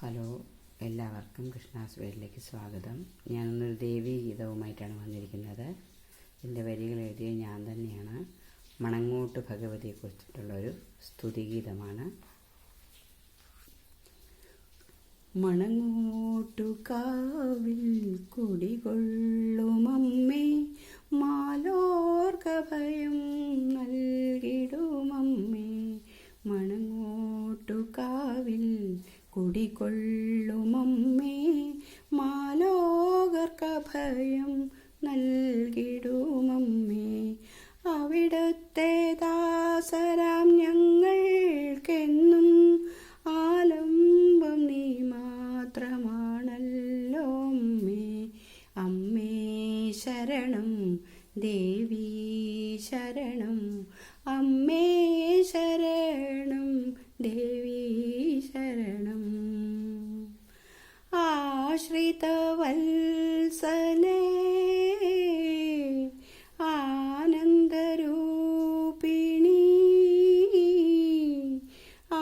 Hello, എല്ലാവർക്കും കൃഷ്ണാസ് വേഡിലേക്ക് സ്വാഗതം. ഞാനൊന്നൊരു ദേവീ ഗീതവുമായിട്ടാണ് വന്നിരിക്കുന്നത്. ഇതിൻ്റെ വരികൾ എഴുതിയ ഞാൻ തന്നെയാണ്. മണങ്ങോട്ട് ഭഗവതിയെക്കുറിച്ചിട്ടുള്ളൊരു സ്തുതിഗീതമാണ്. മണങ്ങോട്ടു കാവിൽ കുടികൊള്ളുമമ്മേ, മാലോർക്കഭയം നൽകിടുമമ്മേ. മണങ്ങോട്ടു കാവിൽ കുടികൊള്ളുമമ്മേ, മാലോകർക്കഭയം നൽകിടുമമ്മേ. അവിടുത്തെ ദാസരാം ഞങ്ങൾക്കെന്നും ആലംബം നീ മാത്രമാണല്ലോ അമ്മേ. അമ്മേ ശരണം, ദേവീ ശരണം, അമ്മേ ശരണം, ദേവീ ശരണം. ആശ്രിതവത്സലേ ആനന്ദരൂപിണി,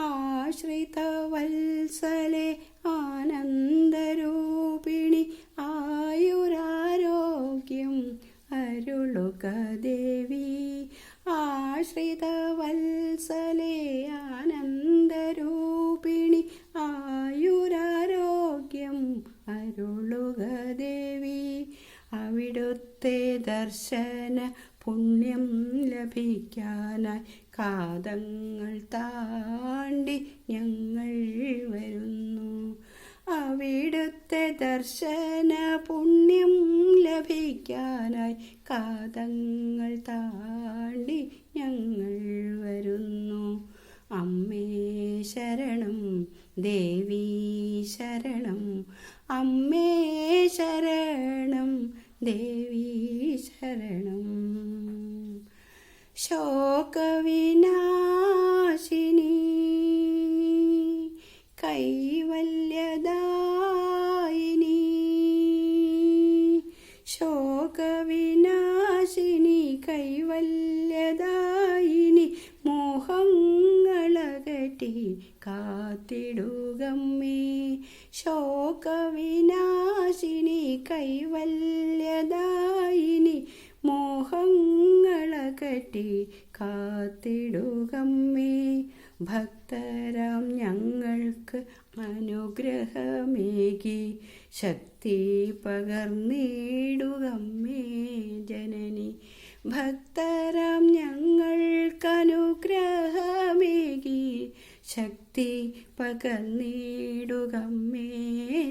ആശ്രിതവത്സലേ ആനന്ദരൂപിണി, ആയുരാരോഗ്യം അരുളുക ദേവി. ആശ്രിതവത്സലേ ആനന്ദരൂപിണി, ആയുരാരോഗ്യം അരുളുക ദേവി. അവിടുത്തെ ദർശന പുണ്യം ലഭിക്കാനായി കാതങ്ങൾ താണ്ടി ഞങ്ങൾ വരുന്നു. അവിടുത്തെ ദർശന പുണ്യം ലഭിക്കാനായി കാതങ്ങൾ താണ്ടി ഞങ്ങൾ വരുന്നു. അമ്മേ ശരണം, ദേവീ ശരണം, അമ്മേ ശരണം, ദേവീ ശരണം. ശോകവിനാശിനി കൈവല്യദായിനി, ശോകവിനാശിനി കൈവല്യദായിനി, മോഹങ്ങളകറ്റി കാത്തിടുകമ്മേ. ശോകവിനാശിനി കൈവല്യദായിനി, മോഹങ്ങളകറ്റി കാത്തിടുകമ്മേ. ഭക്തരാം ഞങ്ങൾക്ക് അനുഗ്രഹമേകി ശക്തി പകർന്നിടുകമ്മേ ജനനി. ഭക്തരാം ഞങ്ങൾക്കനുഗ്രഹമേകി ശക്തി പകർന്നിടുകമ്മേ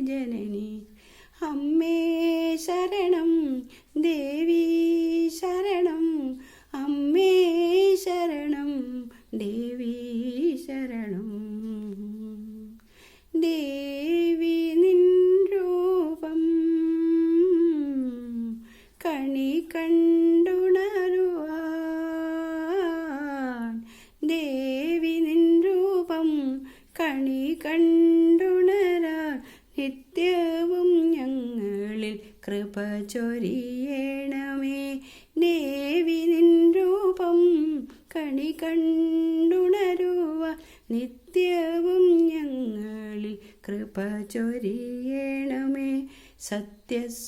ജനനി. അമ്മേ ശരണം, ദേവീ ശരണം, അമ്മേ ശരണം, ദേവീ ശരണം. ദേവി നിൻ രൂപം കണി കണ്ടുണരുവാൻ, ദേവി നിൻ രൂപം കണി കണ്ടുണരാൻ, നിത്യവും ഞങ്ങളിൽ കൃപ ചൊരിയണമേ. ദേവി നിൻ രൂപം കണി കണ്ടുണരുവാൻ, നിത്യവും ഞങ്ങളിൽ കൃപ ചൊരിയണമേ. സത്യസ്വരൂപിണി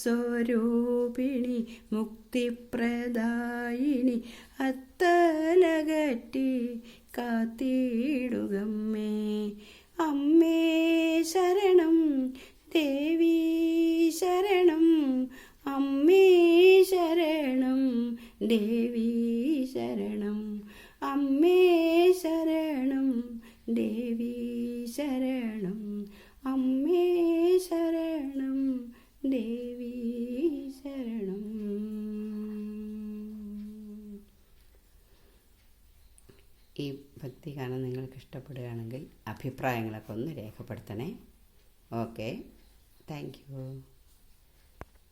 മുക്തിപ്രദായിനി, അത്തലകറ്റി കാത്തിടുകമ്മേ. അമ്മേ ശരണം, ദേവീ ശരണം, അമ്മേ ശരണം, ദേവീ ശരണം, അമ്മേ ശരണം, ദേവീ ശരണം, അമ്മേ ശരണം, ദേവീ ശരണം. ഈ ഭക്തിഗാനം നിങ്ങൾക്ക് ഇഷ്ടപ്പെടുകയാണെങ്കിൽ അഭിപ്രായങ്ങളൊക്കെ ഒന്ന് രേഖപ്പെടുത്തണേ. Okay, thank you.